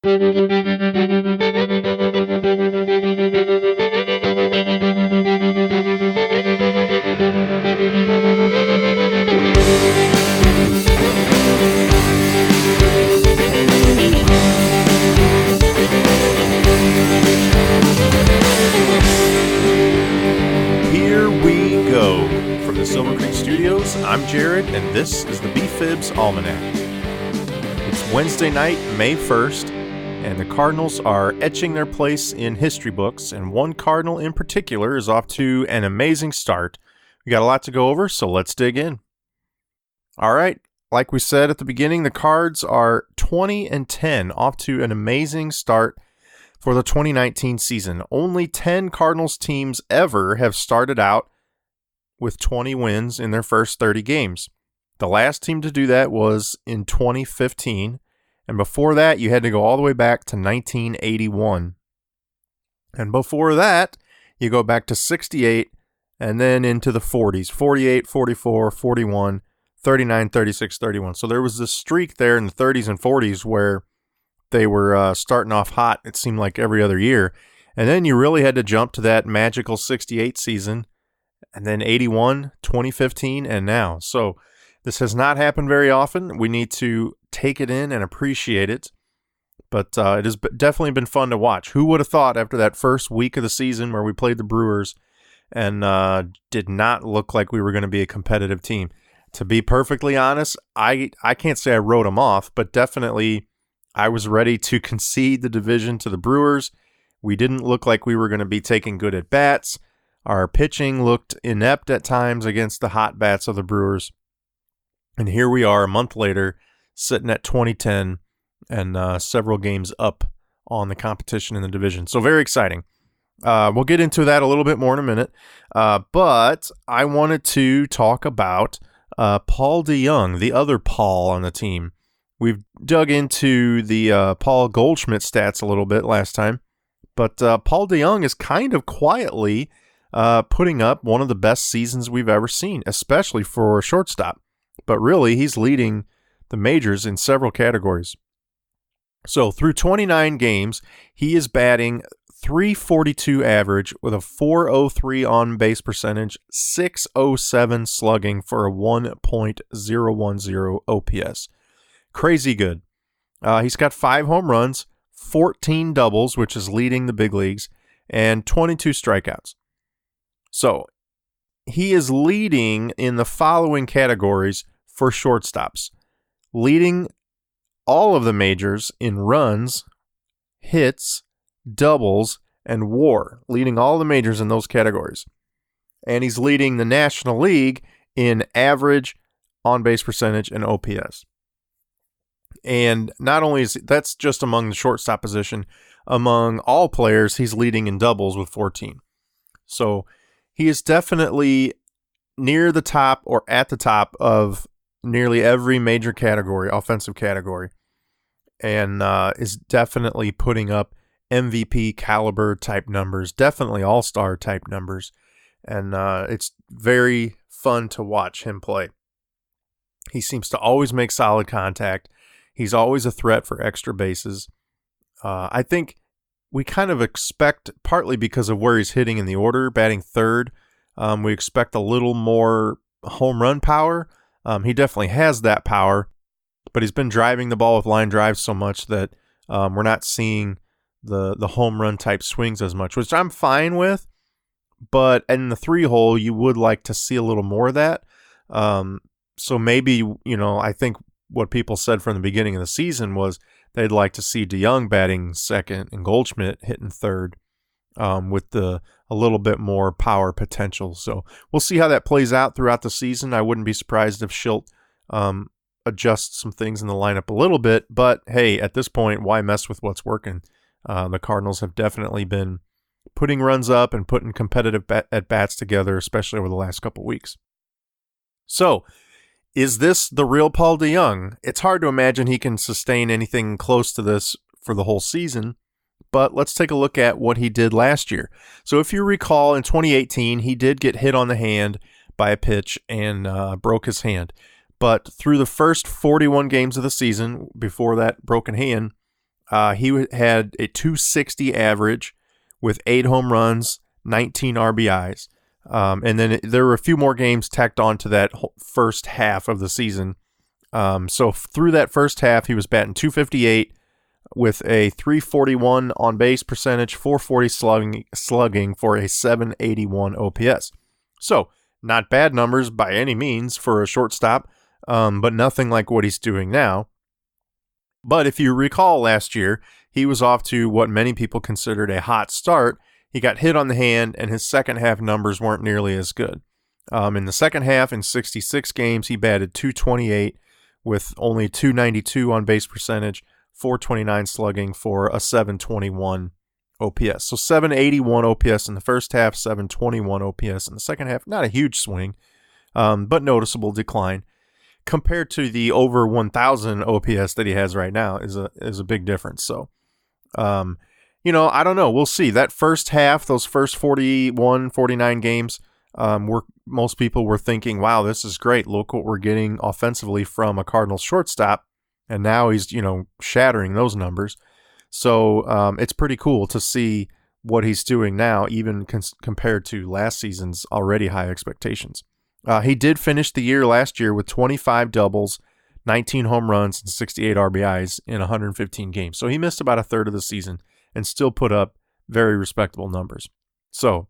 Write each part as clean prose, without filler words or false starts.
I'm Jared, and this is the BFIBs Almanac. It's Wednesday night, May 1st, and the Cardinals are etching their place in history books, and one Cardinal in particular is off to an amazing start. We got a lot to go over, so let's dig in. All right, like we said at the beginning, the Cards are 20-10, off to an amazing start for the 2019 season. Only 10 Cardinals teams ever have started out with 20 wins in their first 30 games. The last team to do that was in 2015, and before that, you had to go all the way back to 1981. And before that, you go back to 68, and then into the 40s, 48, 44, 41, 39, 36, 31. So there was this streak there in the 30s and 40s where they were starting off hot, it seemed like every other year. And then you really had to jump to that magical 68 season, and then 81, 2015, and now. So this has not happened very often. We need to take it in and appreciate it. But it has definitely been fun to watch. Who would have thought after that first week of the season where we played the Brewers and did not look like we were going to be a competitive team? To be perfectly honest, I can't say I wrote them off, but definitely I was ready to concede the division to the Brewers. We didn't look like we were going to be taking good at-bats. Our pitching looked inept at times against the hot bats of the Brewers. And here we are a month later, sitting at 20-10 and several games up on the competition in the division. So very exciting. We'll get into that a little bit more in a minute. But I wanted to talk about Paul DeJong, the other Paul on the team. We've dug into the Paul Goldschmidt stats a little bit last time. But Paul DeJong is kind of quietly putting up one of the best seasons we've ever seen, especially for a shortstop. But really, he's leading the majors in several categories. So through 29 games, he is batting .342 average with a .403 on-base percentage, .607 slugging for a 1.010 OPS. Crazy good. He's got 5 home runs, 14 doubles, which is leading the big leagues, and 22 strikeouts. So he is leading in the following categories for shortstops. Leading all of the majors in runs, hits, doubles, and WAR. Leading all the majors in those categories. And he's leading the National League in average, on-base percentage, and OPS. And not only is that's just among the shortstop position, among all players, he's leading in doubles with 14. So he is definitely near the top or at the top of nearly every major category, offensive category, and is definitely putting up MVP caliber type numbers, definitely all-star type numbers, and it's very fun to watch him play. He seems to always make solid contact. He's always a threat for extra bases. I think we kind of expect, partly because of where he's hitting in the order, batting third, we expect a little more home run power. He definitely has that power, but he's been driving the ball with line drives so much that we're not seeing the home run type swings as much, which I'm fine with. But in the 3-hole, you would like to see a little more of that. So maybe, I think what people said from the beginning of the season was they'd like to see DeJong batting second and Goldschmidt hitting third with a little bit more power potential. So we'll see how that plays out throughout the season. I wouldn't be surprised if Schilt adjusts some things in the lineup a little bit. But, hey, at this point, why mess with what's working? The Cardinals have definitely been putting runs up and putting competitive at-bats together, especially over the last couple weeks. So, is this the real Paul DeJong? It's hard to imagine he can sustain anything close to this for the whole season, but let's take a look at what he did last year. So if you recall, in 2018, he did get hit on the hand by a pitch and broke his hand. But through the first 41 games of the season, before that broken hand, He had a 260 average with 8 home runs, 19 RBIs. And then there were a few more games tacked on to that first half of the season. So through that first half, he was batting 258 with a 341 on base percentage, 440 slugging for a 781 OPS. So not bad numbers by any means for a shortstop, but nothing like what he's doing now. But if you recall last year, he was off to what many people considered a hot start. He got hit on the hand, and his second half numbers weren't nearly as good. In the second half, in 66 games, he batted 228 with only 292 on base percentage, 429 slugging for a 721 OPS. So 781 OPS in the first half, 721 OPS in the second half. Not a huge swing, but noticeable decline. Compared to the over 1,000 OPS that he has right now is a big difference. So, I don't know. We'll see. That first half, those first 41, 49 games, most people were thinking, wow, this is great. Look what we're getting offensively from a Cardinals shortstop. And now he's, shattering those numbers. So it's pretty cool to see what he's doing now, even compared to last season's already high expectations. He did finish the year last year with 25 doubles, 19 home runs, and 68 RBIs in 115 games. So he missed about a third of the season and still put up very respectable numbers. So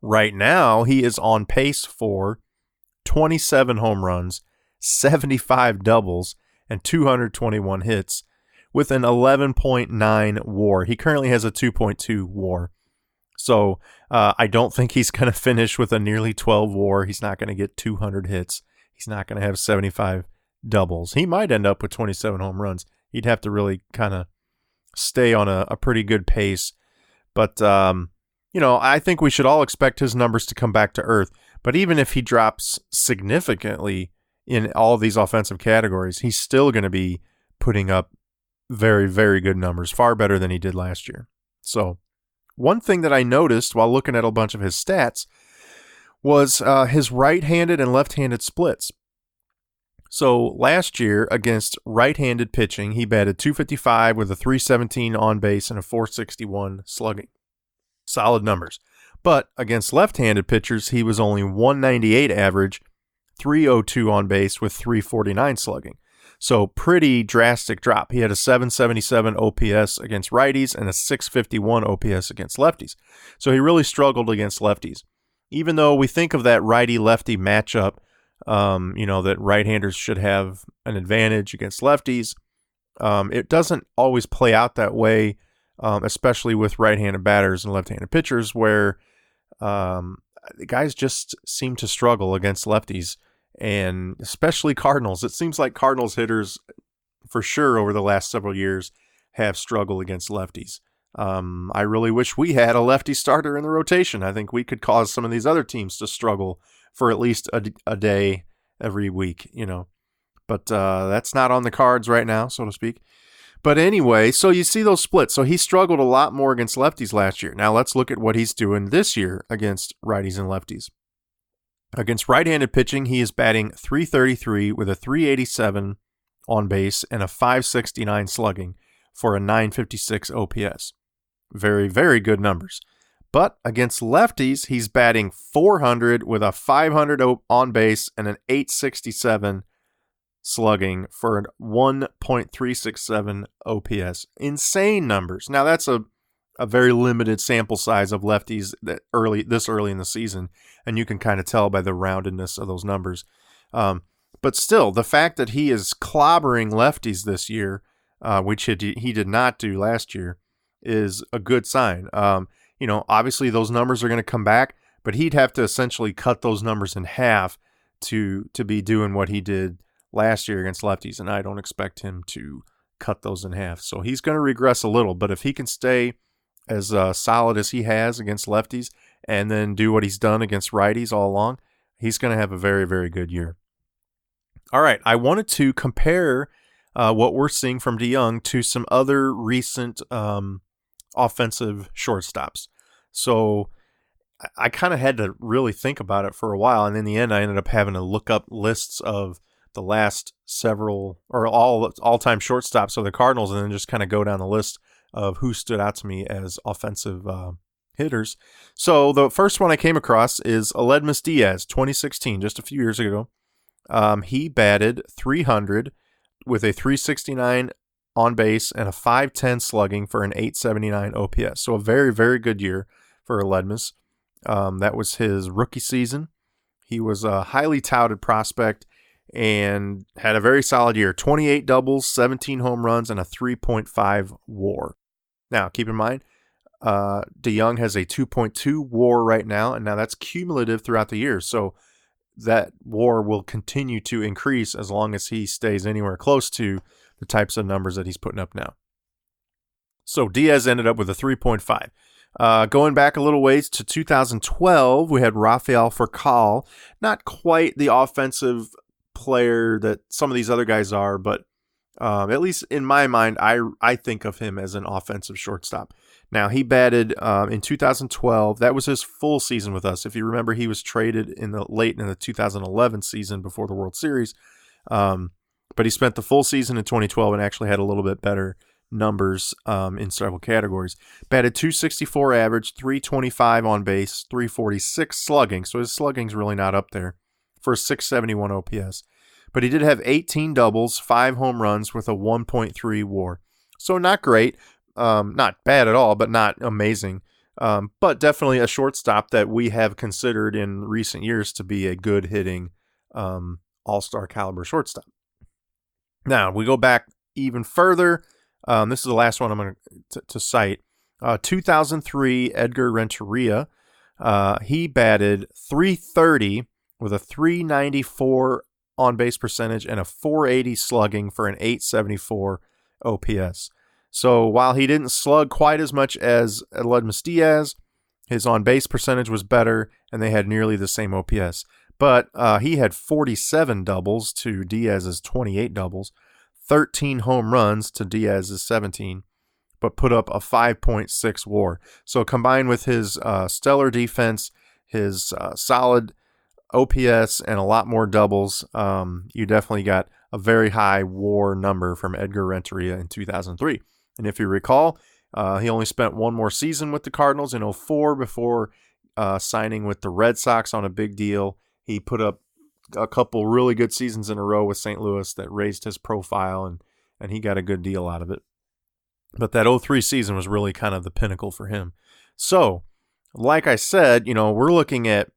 right now he is on pace for 27 home runs, 75 doubles, and 221 hits with an 11.9 WAR. He currently has a 2.2 WAR. So I don't think he's going to finish with a nearly 12 WAR. He's not going to get 200 hits. He's not going to have 75 doubles. He might end up with 27 home runs. He'd have to really kind of stay on a pretty good pace. But, I think we should all expect his numbers to come back to earth. But even if he drops significantly in all of these offensive categories, he's still going to be putting up very, very good numbers, far better than he did last year. So one thing that I noticed while looking at a bunch of his stats was his right-handed and left-handed splits. So last year against right-handed pitching, he batted 255 with a 317 on base and a 461 slugging. Solid numbers. But against left-handed pitchers, he was only 198 average, 302 on base with 349 slugging. So pretty drastic drop. He had a 777 OPS against righties and a 651 OPS against lefties. So he really struggled against lefties. Even though we think of that righty-lefty matchup, that right-handers should have an advantage against lefties, it doesn't always play out that way, especially with right-handed batters and left-handed pitchers, where the guys just seem to struggle against lefties. And especially Cardinals. It seems like Cardinals hitters, for sure, over the last several years, have struggled against lefties. I really wish we had a lefty starter in the rotation. I think we could cause some of these other teams to struggle for at least a day every week, But that's not on the cards right now, so to speak. But anyway, so you see those splits. So he struggled a lot more against lefties last year. Now let's look at what he's doing this year against righties and lefties. Against right-handed pitching, he is batting .333 with a 387 on base and a 569 slugging for a 956 OPS. Very, very good numbers. But against lefties, he's batting .400 with a 500 on base and an 867 slugging for a 1.367 OPS. Insane numbers. Now, that's a very limited sample size of lefties this early in the season, and you can kind of tell by the roundedness of those numbers. But still, the fact that he is clobbering lefties this year, which he did not do last year, is a good sign. Obviously those numbers are going to come back, but he'd have to essentially cut those numbers in half to be doing what he did last year against lefties, and I don't expect him to cut those in half. So he's going to regress a little, but if he can stay as solid as he has against lefties and then do what he's done against righties all along, he's going to have a very, very good year. All right, I wanted to compare what we're seeing from DeJong to some other recent offensive shortstops. So I kind of had to really think about it for a while, and in the end, I ended up having to look up lists of the last several or all-time shortstops of the Cardinals, and then just kind of go down the list of who stood out to me as offensive hitters. So the first one I came across is Aledmys Diaz, 2016, just a few years ago. He batted .300 with a .369 on base and a .510 slugging for an .879 OPS. So a very, very good year for Aledmys. That was his rookie season. He was a highly touted prospect and had a very solid year. 28 doubles, 17 home runs, and a 3.5 WAR. Now, keep in mind, DeJong has a 2.2 WAR right now, and now that's cumulative throughout the year. So that WAR will continue to increase as long as he stays anywhere close to the types of numbers that he's putting up now. So Diaz ended up with a 3.5. Going back a little ways to 2012, we had Rafael Furcal. Not quite the offensive player that some of these other guys are, but at least in my mind, I think of him as an offensive shortstop. Now, he batted in 2012. That was his full season with us. If you remember, he was traded late in the 2011 season before the World Series. But he spent the full season in 2012 and actually had a little bit better numbers in several categories. Batted .264 average, .325 on base, .346 slugging. So his slugging's really not up there for a .671 OPS. But he did have 18 doubles, 5 home runs with a 1.3 WAR. So not great, not bad at all, but not amazing. But definitely a shortstop that we have considered in recent years to be a good hitting all-star caliber shortstop. Now, we go back even further. This is the last one I'm going to cite. 2003, Edgar Renteria. He batted .330 with a .394 on-base percentage and a .480 slugging for an .874 OPS. So while he didn't slug quite as much as Aledmys Diaz, his on-base percentage was better, and they had nearly the same OPS. But he had 47 doubles to Diaz's 28 doubles, 13 home runs to Diaz's 17, but put up a 5.6 WAR. So combined with his stellar defense, his solid OPS, and a lot more doubles, you definitely got a very high WAR number from Edgar Renteria in 2003. And if you recall, he only spent one more season with the Cardinals in 2004 before signing with the Red Sox on a big deal. He put up a couple really good seasons in a row with St. Louis that raised his profile, and he got a good deal out of it. But that 2003 season was really kind of the pinnacle for him. So, like I said, we're looking at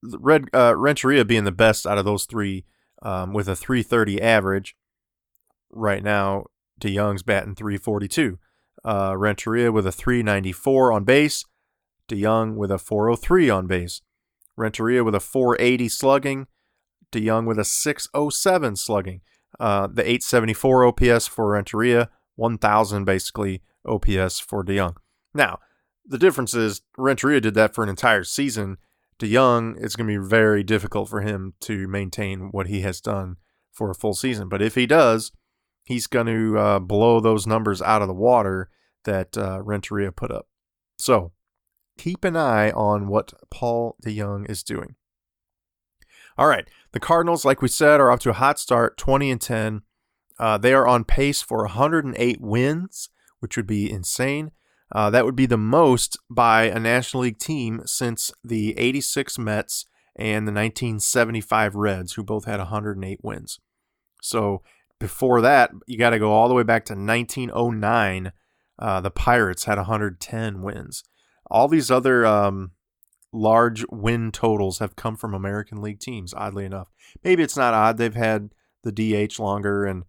Renteria being the best out of those three with a .330 average. Right now, DeJong's batting .342. Renteria with a .394 on base. DeJong with a .403 on base. Renteria with a .480 slugging. DeJong with a .607 slugging. The .874 OPS for Renteria, 1,000 basically OPS for DeJong. Now, the difference is Renteria did that for an entire season. DeJong, it's going to be very difficult for him to maintain what he has done for a full season. But if he does, he's going to blow those numbers out of the water that Renteria put up. So keep an eye on what Paul DeJong is doing. All right, the Cardinals, like we said, are off to a hot start, 20-10. They are on pace for 108 wins, which would be insane. That would be the most by a National League team since the 86 Mets and the 1975 Reds, who both had 108 wins. So before that, you got to go all the way back to 1909. The Pirates had 110 wins. All these other large win totals have come from American League teams, oddly enough. Maybe it's not odd. They've had the DH longer and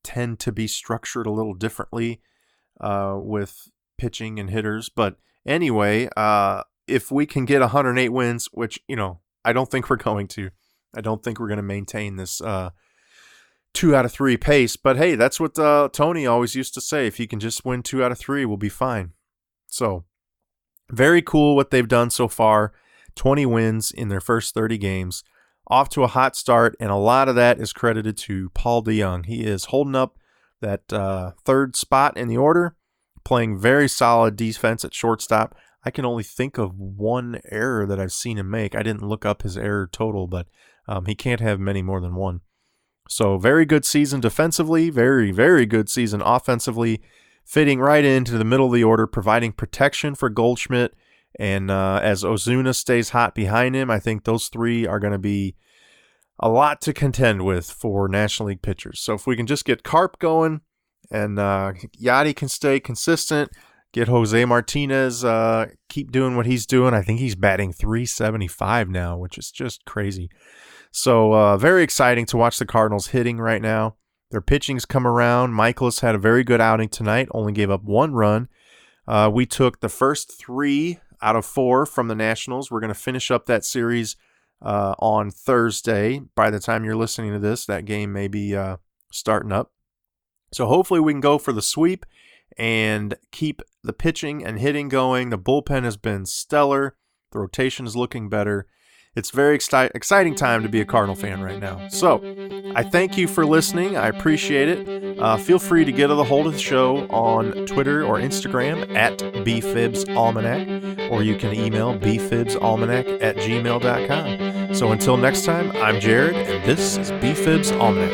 tend to be structured a little differently with pitching and hitters. But anyway, if we can get 108 wins, which, I don't think we're going to. I don't think we're going to maintain this 2 out of 3 pace. But hey, that's what Tony always used to say. If you can just win 2 out of 3, we'll be fine. So very cool what they've done so far. 20 wins in their first 30 games. Off to a hot start, and a lot of that is credited to Paul DeJong. He is holding up that third spot in the order, playing very solid defense at shortstop. I can only think of one error that I've seen him make. I didn't look up his error total, but He can't have many more than one. So very good season defensively, very, very good season offensively, fitting right into the middle of the order, providing protection for Goldschmidt. And as Ozuna stays hot behind him, I think those three are going to be a lot to contend with for National League pitchers. So if we can just get Carp going and Yachty can stay consistent, get Jose Martinez, keep doing what he's doing. I think he's batting .375 now, which is just crazy. So very exciting to watch the Cardinals hitting right now. Their pitching's come around. Michaelis had a very good outing tonight, only gave up 1 run. We took the first 3 out of 4 from the Nationals. We're going to finish up that series on Thursday. By the time you're listening to this, that game may be starting up. So hopefully we can go for the sweep and keep the pitching and hitting going. The bullpen has been stellar. The rotation is looking better. It's a very exciting time to be a Cardinal fan right now. So I thank you for listening. I appreciate it. Feel free to get a hold of the show on Twitter or Instagram at BFIBs Almanac, or you can email bfibsalmanac@gmail.com. So until next time, I'm Jared, and this is BFIBs Almanac.